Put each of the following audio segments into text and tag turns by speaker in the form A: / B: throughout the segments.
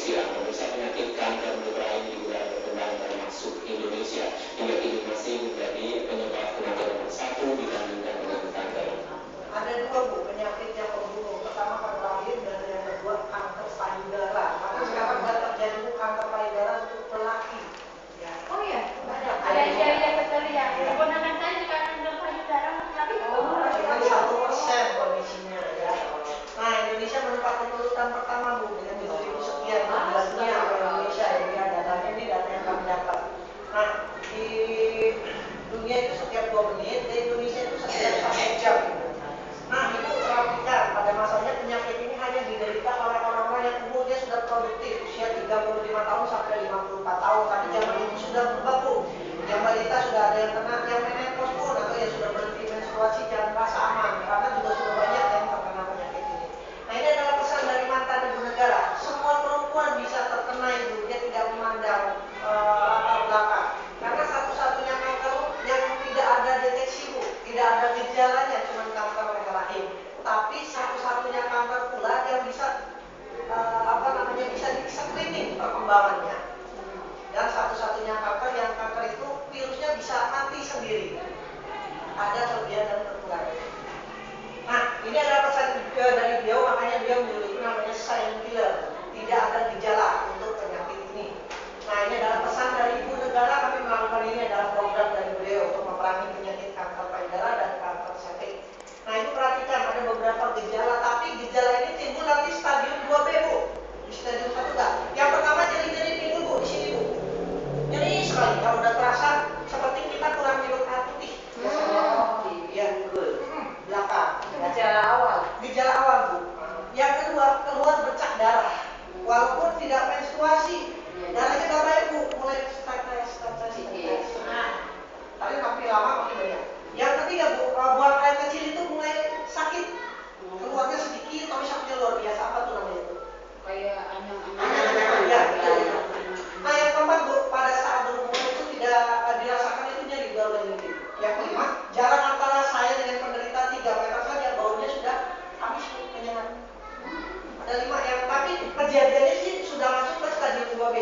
A: Indonesia. Pemirsa, penyakit kanker payudara ini juga berkembang termasuk Indonesia hingga kini masih menjadi penyebab kematian nomor 1 dibandingkan dengan kanker.
B: Ada dua Bu penyakit yang pembunuh. Pertama kanker rahim dan yang kedua kanker payudara. Maka sekarang sudah terjadi kanker payudara untuk lelaki. Ya.
C: Oh iya,
B: Banyak.
C: iya betul ya. Keponakan saya juga kanker payudara, tapi
B: cuma 1% kondisinya ya. Nah, Indonesia menempati urutan pertama Bu dengan 7.000 sekian dunia Indonesia ya. Datanya ini data yang kami dapat. Nah, di dunia itu setiap 2 menit, di Indonesia itu setiap 1 jam. Nah, Ibu perhatikan pada masanya penyakit ini hanya diderita oleh orang-orang yang umurnya sudah produktif, usia 35 tahun sampai 54 tahun. Tapi zaman itu sudah berubah Bu. Yang balita sudah ada yang kena, yang menopause pun atau yang sudah berhenti menstruasi jangan merasa aman karena juga sudah banyak yang terkena penyakit ini. Nah, ini adalah pesan dari mantan ibu negara. Semua perempuan bisa terkena Ibu, dia tidak memandang latar belakang. Karena satu-satunya kanker yang tidak ada deteksi Bu, tidak ada gejalanya, cuma kanker rahim. Tapi satu-satunya kanker pula yang bisa bisa di screening perkembangannya. Dan satu-satunya kanker yang kanker itu virusnya bisa mati sendiri. Ada kelebihan dan kekurangan. Nah, ini adalah pesan dari beliau, makanya beliau menyebut itu namanya silent killer. Tidak ada gejala untuk penyakit ini. Nah, ini adalah pesan dari ibu negara. Kami melakukan ini adalah program dari beliau untuk memerangi penyakit kanker payudara dan kanker cervix. Nah, Ibu perhatikan ada beberapa gejala, tapi gejala ini timbul nanti stadium 2B Bu. Di stadium 1 enggak. Yang pertama nyeri-nyeri timbul Bu, di sini Bu. Nyeri sekali, kalau udah terasa seperti kita kurang minum air putih. Iya, belakang.
C: gejala awal.
B: Gejala awal Bu. Yang kedua, keluar bercak darah. Walaupun tidak menstruasi, darahnya nggak baik Bu, mulai tetes. Nah, tapi makin lama makin banyak. Yang ketiga Bu, buang air kecil itu mulai sakit. Keluarnya sedikit tapi sakitnya luar biasa. Apa tuh namanya itu?
C: Kayak anyang-anyang.
B: Ya, betul. Nah, yang keempat Bu, pada saat berhubungan itu tidak dirasakan itu nyeri baru nyeri. Yang kelima, jarak antara saya dengan penderita 3 meter saja, baunya sudah habis kenyangan. Ada 5 yang, tapi kejadiannya sih sudah masuk ke stadium 2B.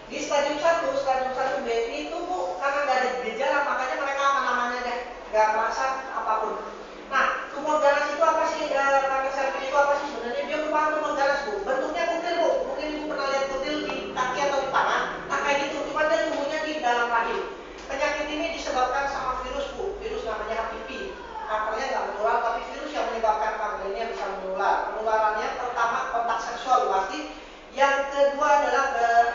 B: Di stadium 1B itu Bu, karena nggak ada gejala, makanya mereka aman-aman aja, nggak merasa apapun. Nah, tumor ganas itu apa sih? Kanker cervix itu apa sih sebenarnya? Dia merupakan tumor ganas Bu. Bentuknya kutil Bu. Mungkin Ibu pernah lihat kutil di kaki atau di tangan. Nah, kayak gitu. Cuma dia tumbuhnya di dalam rahim. Penyakit ini disebabkan sama virus Bu. Virus namanya HPV. Kankernya nggak menular, tapi virus yang menyebabkan kanker ini bisa menular. Penularannya pertama kontak seksual pasti. Yang kedua adalah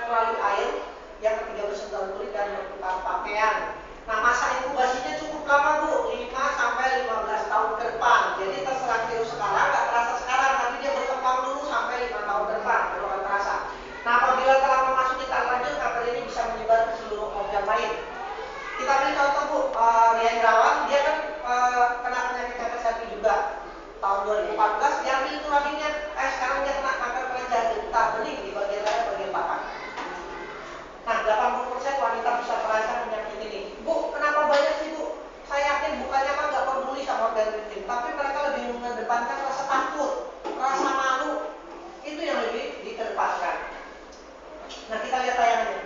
B: melalui air. Yang ketiga bersentuhan kulit dan bertukar pakaian. Nah, masa inkubasinya cukup lama Bu, 5 sampai 15 tahun ke depan. Jadi terserang virus sekarang, nggak terasa sekarang, tapi dia berkembang dulu sampai 5 tahun ke depan, baru akan terasa. Nah, apabila telah memasuki tahap lanjut, kanker ini bisa menyebar ke seluruh organ lain. Kita beri contoh Bu, Ria Irawan, dia kan kena penyakit kanker cervix juga. Tahun 2014, dia ambil itu rahimnya, sekarang dia kena kanker kelenjar getah bening di bagian leher, bagian belakang. Nah, 80% wanita bisa merasakan penyakit ini. Bu, kenapa banyak sih Bu? Saya yakin bukannya kan nggak peduli sama organ intim, tapi mereka lebih mengedepankan rasa takut, rasa malu. Itu yang lebih dikedepankan. Nah, kita lihat tayangannya.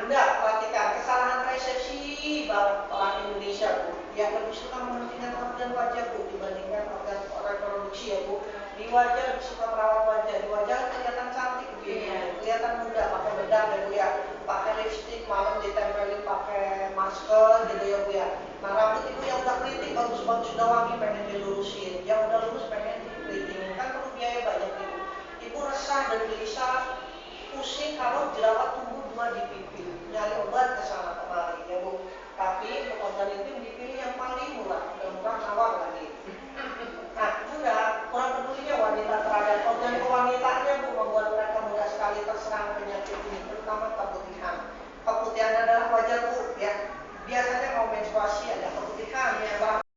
B: Anda perhatikan kesalahan resepsi orang Indonesia Bu, yang lebih suka mementingkan organ wajah Bu dibandingkan organ reproduksi ya Bu. Di wajah lebih suka merawat wajah, di wajah kelihatan cantik Bu, kelihatan muda, pakai bedak ya Bu ya, pakai lipstick, malam ditempelin pakai masker gitu ya Bu ya. Nah rambut Ibu yang udah keriting bagus-bagus sudah wangi pengen dilurusin, yang udah lurus pengen dikeritingin, kan perlu biaya banyak Ibu. Ibu resah dan gelisah, pusing kalau jerawat tumbuh 2 di pipi, nyari obat ke sana kemari ya Bu. Tapi untuk organ intim dipilih yang paling murah, yang murah nawar lagi. Nah juga kurang pedulinya wanita terhadap organ kewanitannya Bu, membuat mereka mudah sekali terserang penyakit ini, terutama keputihan. Keputihan adalah wajar Bu ya. Biasanya kalau menstruasi